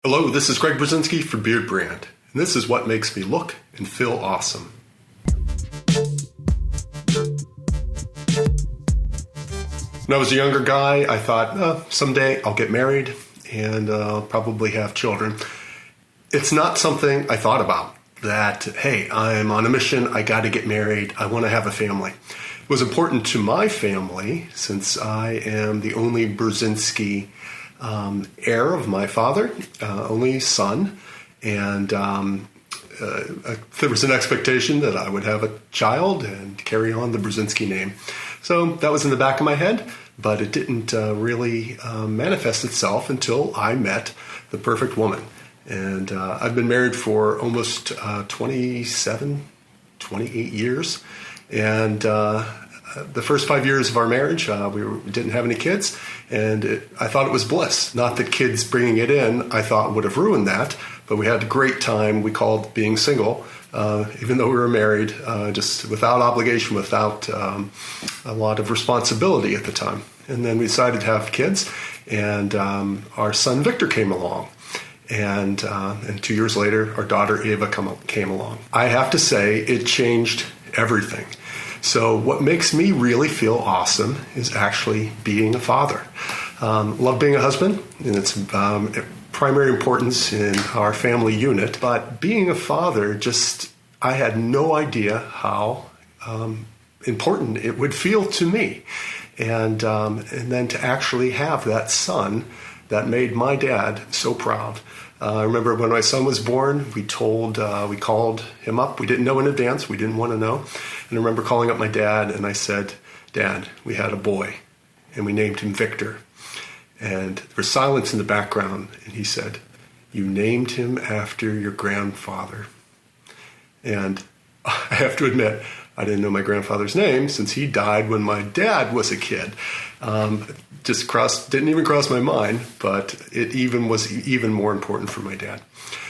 Hello, this is Greg Berzinsky for Beardbrand, and this is what makes me look and feel awesome. When I was a younger guy, I thought, someday I'll get married and I'll probably have children. It's not something I thought about, that, hey, I'm on a mission, I got to get married, I want to have a family. It was important to my family, since I am the only Berzinsky heir of my father, only son, and there was an expectation that I would have a child and carry on the Berzinsky name. So that was in the back of my head, but it didn't really manifest itself until I met the perfect woman. And I've been married for almost 28 years, and the first 5 years of our marriage, we didn't have any kids, and I thought it was bliss. Not that kids bringing it in, I thought would have ruined that, but we had a great time. We called being single, even though we were married, just without obligation, without a lot of responsibility at the time. And then we decided to have kids, and our son Victor came along. And 2 years later, our daughter Ava came along. I have to say, it changed everything. So what makes me really feel awesome is actually being a father. Love being a husband, and it's primary importance in our family unit. But being a father, I had no idea how important it would feel to me. And then to actually have that son that made my dad so proud. I remember when my son was born, we called him up. We didn't know in advance. We didn't want to know. And I remember calling up my dad, and I said, "Dad, we had a boy, and we named him Victor." And there was silence in the background, and he said, "You named him after your grandfather." And I have to admit, I didn't know my grandfather's name since he died when my dad was a kid. Didn't even cross my mind, but it was even more important for my dad.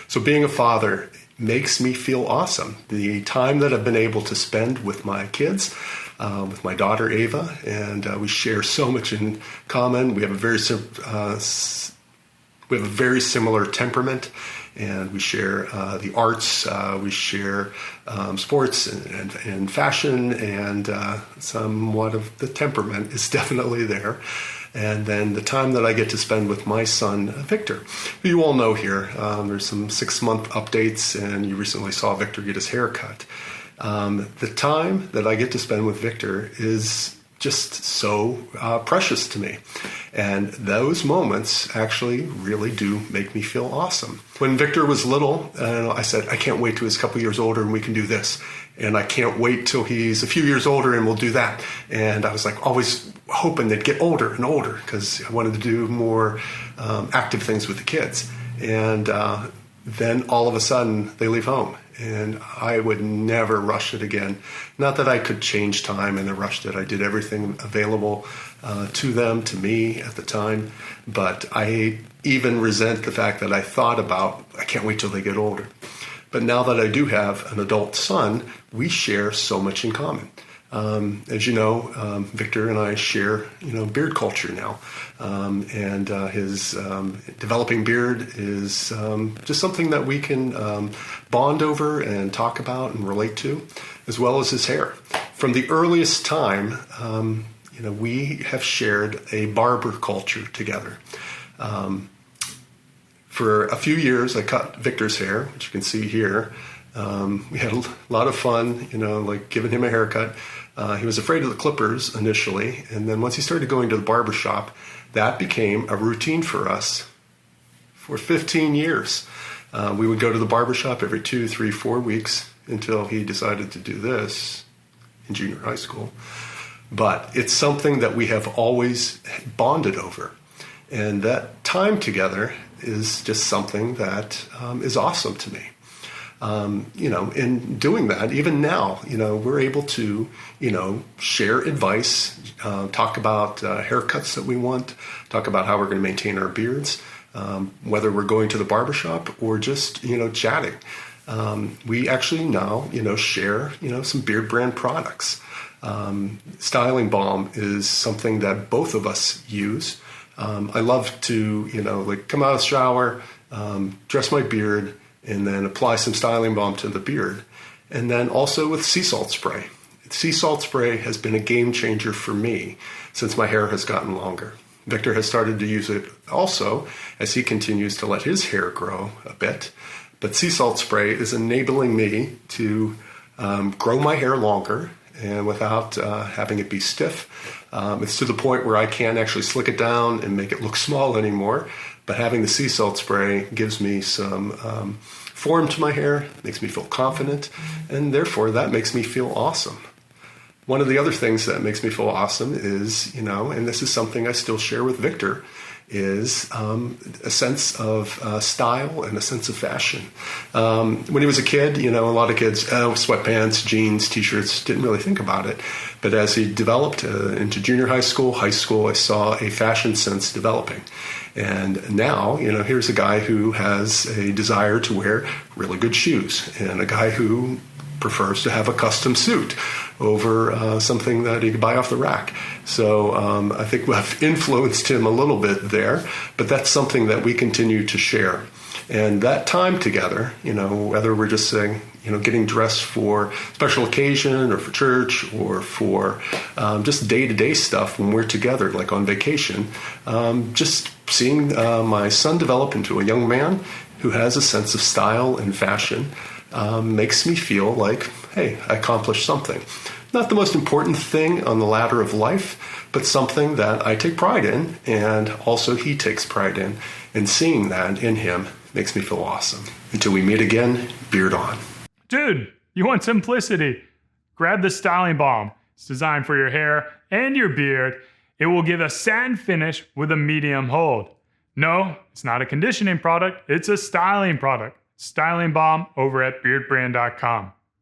So being a father makes me feel awesome. The time that I've been able to spend with my kids, with my daughter Ava, and we share so much in common. We have a very similar temperament, and we share the arts, we share sports and fashion, and somewhat of the temperament is definitely there. And then the time that I get to spend with my son, Victor, who you all know here. There's some 6-month updates, and you recently saw Victor get his hair cut. The time that I get to spend with Victor is just so precious to me. And those moments actually really do make me feel awesome. When Victor was little, I said, I can't wait till he's a couple years older and we can do this. And I can't wait till he's a few years older and we'll do that. And I was like always hoping they'd get older and older because I wanted to do more active things with the kids. And then all of a sudden they leave home. And I would never rush it again. Not that I could change time and I rushed it. I did everything available to them, to me at the time. But I even resent the fact that I thought about, I can't wait till they get older. But now that I do have an adult son, we share so much in common. As you know, Victor and I share, beard culture now. And his developing beard is just something that we can bond over and talk about and relate to, as well as his hair. From the earliest time, we have shared a barber culture together. For a few years, I cut Victor's hair, which you can see here. We had a lot of fun, giving him a haircut. He was afraid of the clippers initially, and then once he started going to the barber shop, that became a routine for us for 15 years. We would go to the barber shop every 2, 3, 4 weeks until he decided to do this in junior high school. But it's something that we have always bonded over. And that time together is just something that is awesome to me. In doing that, even now, we're able to, share advice, talk about haircuts that we want, talk about how we're going to maintain our beards, whether we're going to the barbershop or just, chatting. We actually now, share, some Beardbrand products. Styling balm is something that both of us use. I love to, come out of the shower, dress my beard, and then apply some styling balm to the beard. And then also with sea salt spray. Sea salt spray has been a game changer for me since my hair has gotten longer. Victor has started to use it also as he continues to let his hair grow a bit. But sea salt spray is enabling me to grow my hair longer and without having it be stiff. It's to the point where I can't actually slick it down and make it look small anymore. But having the sea salt spray gives me some form to my hair, makes me feel confident, and therefore that makes me feel awesome. One of the other things that makes me feel awesome is, and this is something I still share with Victor, is a sense of style and a sense of fashion. When he was a kid, a lot of kids, sweatpants, jeans, t-shirts, didn't really think about it. But as he developed into junior high school, I saw a fashion sense developing. And now, here's a guy who has a desire to wear really good shoes, and a guy who prefers to have a custom suit over something that he could buy off the rack. So I think I've influenced him a little bit there, but that's something that we continue to share. And that time together, whether we're just saying, getting dressed for special occasion or for church or for just day-to-day stuff when we're together, like on vacation, just seeing my son develop into a young man who has a sense of style and fashion makes me feel like, hey, I accomplished something. Not the most important thing on the ladder of life, but something that I take pride in, and also he takes pride in. And seeing that in him makes me feel awesome. Until we meet again, beard on. Dude, you want simplicity? Grab the styling balm. It's designed for your hair and your beard. It will give a satin finish with a medium hold. No, it's not a conditioning product. It's a styling product. Styling balm over at beardbrand.com.